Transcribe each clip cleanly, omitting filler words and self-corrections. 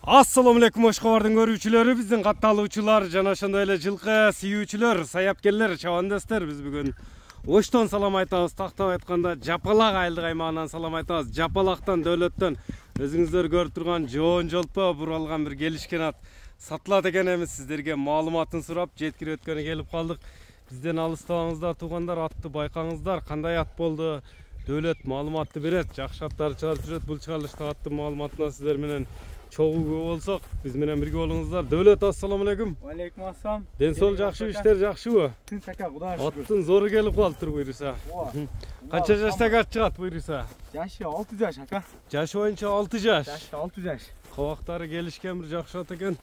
Assalamu alaikum Oşqabardын көрүүчүлөрү, биздин катталуучулар жана ошондой эле жылкы сүйүүчүлөр, саяпкерлер, чабандастар, биз бүгүн Оштон салам айтабыз. Тактап айтканда Жапалак айылдык аймагынан салам айтабыз. Жапалактан, Дөөлөттөн өзүңүздөр көрүп турган жоон жолпо буралган бир келишкен ат сатылат экен. Эми сиздерге маалыматын сурап, жеткирип өткөнү келип калдык. Бизден алыстабаңыздар, туугандар, атты байкаңыздар, кандай ат болду? Дөөлөт маалыматты берет, жакшы аттар чыгарып жүрөт. Бул чыгарылышта аттын маалыматына сиздер менен чогуу болсок, биз менен бирге болуңуздар. Дөөлөт, ассаламу алейкум. Алейкум ассалам. Ден соол жакшы, иштер жакшыбы? Тынч ака, Кудайга шүкүр. Аттын зору келип калыптыр буйруса. Канча жаштагы ат чыгат буйруса? Жашы 6 жаш ака. Жашы боюнча 6 жаш. Жашы 6 жаш. Кабактары келишкен бир жакшы ат экен.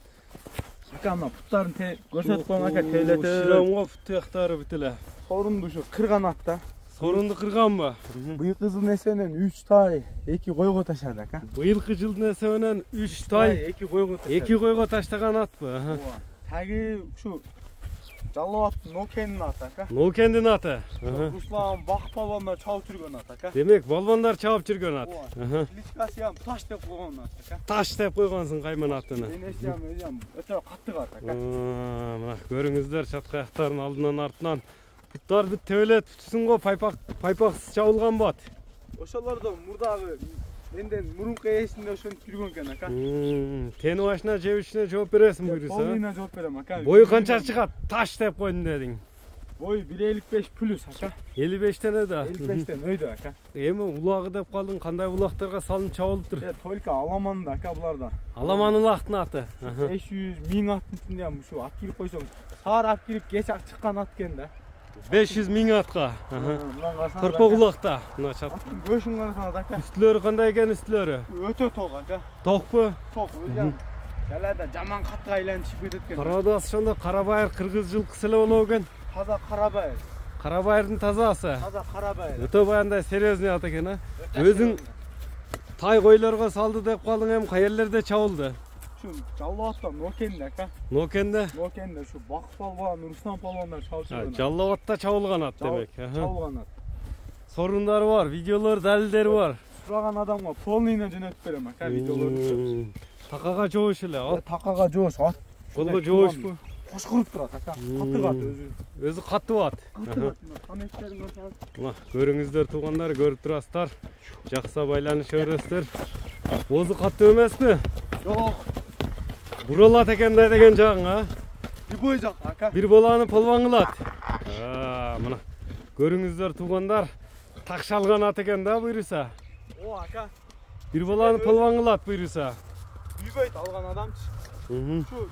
Ака, мына путтарын көрсөтүп коюң ака, тейлетип. Ширамга пут тияктары бүт эле. Сорунду ушу кырган ат да. Сорунду кырганбы? Быйылкы жылдын эсебинен 3 тай 2 койго таштады ака. Быйылкы жылдын эсебинен 3 тай 2 койго таштады. 2 койго таштаган атпы? Таги ушу Жаллабат Нокендин аты ака. Нокендин аты. Руслан бак балбандар чабып жүргөн ат ака. Демек, балбандар чабып жүргөн ат. Кличкасы ham таш деп койгон ат ака. Таш деп койгонсуң кайман атыны. Денеси ham өзү ham өтө катты ат ака. Мына көрүңүздөр чатка аяктарын алдынан артынан. Буттар бүт төөлөт бүтүсүн го, пайпаксыз чабылган бат. Ошолордо мурдагы менден мурунку ээсинде ошентип жүргөн экен ака. Тени башына жебишине жооп бересиң буйруса. Полныйна жооп берем ака. Бою канча чыгат? Таш деп койдун дедиң. Бой 1.55 плюс ака. 55тен да. 55тен өйдө ака. Эми улагы деп калдың, кандай улактарга салынып чабылыптыр? Только аламанда ака буларда. Аламан улактын аты. 500 миң аттын ичинде ham ушу ат кирип койсоң, саар ап кирип кеч ак чыккан ат экен да. 500 миң атка. Кырпак улакта. Мына чат. Аттын көшүн карасаңыз ака. Үстүлөрү кандай экен үстүлөрү? Өтө ток ака. Токпу? Ток. Жалада жаман катты айланып кетет экен. Карада ошондо Карабайыр кыргыз жылкысы эле болобу экен? Таза Карабайыр. Карабайырдын тазасы. Таза Карабайыр. Өтө баяндай серьезный ат экен, а? Өзүң тай койлорго салды деп калдың, эми каерлерде чабылды? Şu Жаллабатта Нокенде ака. Нокенде? Нокенде şu Бак балбан, Руслан балбандар чабып жүргөн. Жаллабатта чабылган ат демек. Чабылган ат. Сорундары бар, видеолор, далилдери бар. Сураган адамга полныйна жөнөтүп берем ака видеолорду. Такага жоош эле. Такага жоош ат. Колго жоошпу? Кошкуруп турат ака. Катты ат өзү. Өзү катты ат. Мына көрүңүздөр туугандар, көрүп турасыздар. Жакса байланышып өрөсүздөр. Озу катты эмеспи? Жок. Буралат экен да деген жагың, а? Любой жак ака. Бир баланы полбан кылат. Мына көрүңүздөр туугандар, такшалган ат экен да буйруса. О ака. Бир баланы полбан кылат буйруса. Үйбөйт алган адамчы. Şu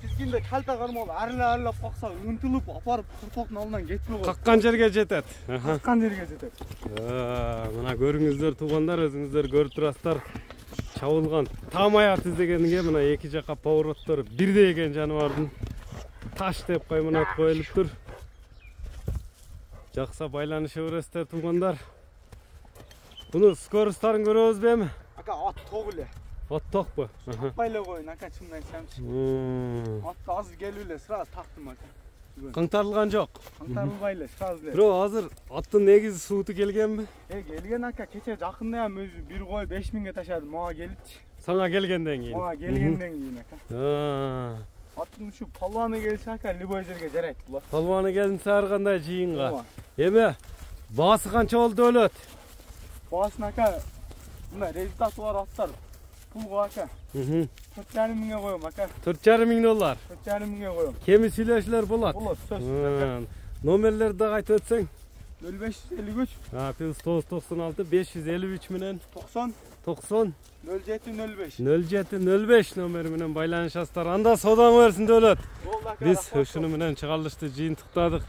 тизгинде калта кармалып арылап какса ынтылып апарып куртоктун алдынан кетпей коет. Каккан жерге жетет. Каккан жерге жетет. Мына көрүңүздөр туугандар, өзүңүздөр көрүп турасыздар. Чабылган тамай ат издегенге мына эки жака повороттор бирдей экен жаныбардын. Таш деп кайман ат коюлуптур. Жакса байланышып өрөсүздөр туугандар. Буну скоростарын көрөбүзбү эми? Ака ат ток эле. Ат токпу? Таппайлы коюн ака, чынын айтсамчы. Атты азыр келип эле сразу тактым ака. Каңтарылган жок. Каңтарылбай эле, сразу эле. Бирок азыр аттын негизи сууту келгенби? Келген ака, кече жакында ham өзү бир кой 5000ге ташады, мага келипчи. Сага келгенден кийин. Мага келгенден кийин ака. Аттын ушу палваны келсе ака, любой жерге жарайт булар. Палваны келсе ар кандай жыйынга. Эми баасы канча болду Дөөлөт? Баасын ака, мына результаты бар аттар. Пулга ака. 4,5 миңге коем ака. 4,5 миң доллар. 4,5 миңге коем. Кеми сүйлөшүлөр болот. Болот, сөзсүз. Номерлерди да кайтып өтсөң? 0553 +996 553 менен 90 0705 0705 номери менен байланышасыздар. Анда соодаң берсин Дөөлөт. Биз ушуну менен чыгарылышты жыйынтыктадык.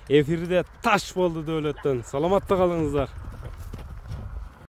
Эфирде таш болду Дөөлөттөн. Саламатта калыңыздар.